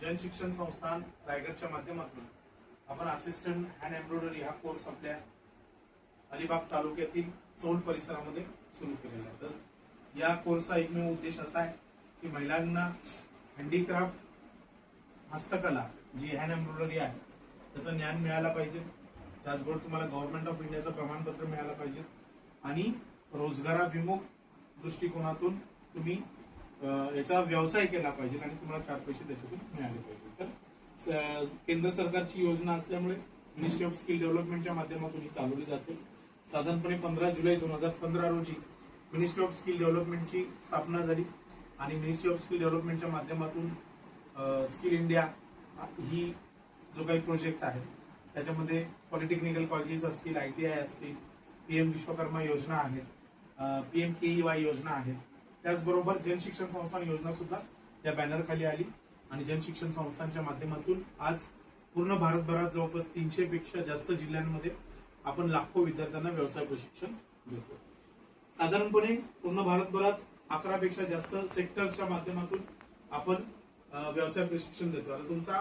जनशिक्षण संस्थान रायगडच्या माध्यमातून आपण असिस्टंट हँड एम्ब्रॉयडरी हा कोर्स आपल्या अलिबाग तालुक्यातील चौल परिसरामध्ये सुरू केलेला आहे. तर या कोर्सचा एकमेव उद्देश असा आहे की महिलांना हँडीक्राफ्ट हस्तकला जी हँड एम्ब्रॉयडरी आहे त्याचं ज्ञान मिळालं पाहिजे. त्याचबरोबर तुम्हाला गव्हर्नमेंट ऑफ इंडियाचं प्रमाणपत्र मिळालं पाहिजे आणि रोजगाराभिमुख दृष्टिकोनातून तुम्ही याचा व्यवसाय केला पाहिजे आणि तुम्हाला 4 पैसे त्याच्यातून मिळाले पाहिजे. तर केंद्र सरकारची योजना असल्यामुळे मिनिस्ट्री ऑफ स्किल डेव्हलपमेंटच्या माध्यमातून ही चालवली जाते. साधारणपणे 15 जुलै 2015 रोजी मिनिस्ट्री ऑफ स्किल डेव्हलपमेंटची स्थापना झाली आणि मिनिस्ट्री ऑफ स्किल डेव्हलपमेंटच्या माध्यमातून स्किल इंडिया ही जो काही प्रोजेक्ट आहे त्याच्यामध्ये पॉलिटेक्निकल कॉलेजेस असतील, ITI असतील, PM विश्वकर्मा योजना आहेत, PM KEY योजना आहेत. त्याचबरोबर जनशिक्षण संस्थान योजना सुद्धा या बॅनर खाली आली आणि जनशिक्षण संस्थांच्या माध्यमातून आज पूर्ण भारतभरात जवळपास 300 पेक्षा जास्त जिल्ह्यांमध्ये आपण लाखो विद्यार्थ्यांना व्यवसाय प्रशिक्षण देतो. साधारणपणे पूर्ण भारतभरात 11 पेक्षा जास्त सेक्टर्सच्या माध्यमातून आपण व्यवसाय प्रशिक्षण देतो. आता तुमचा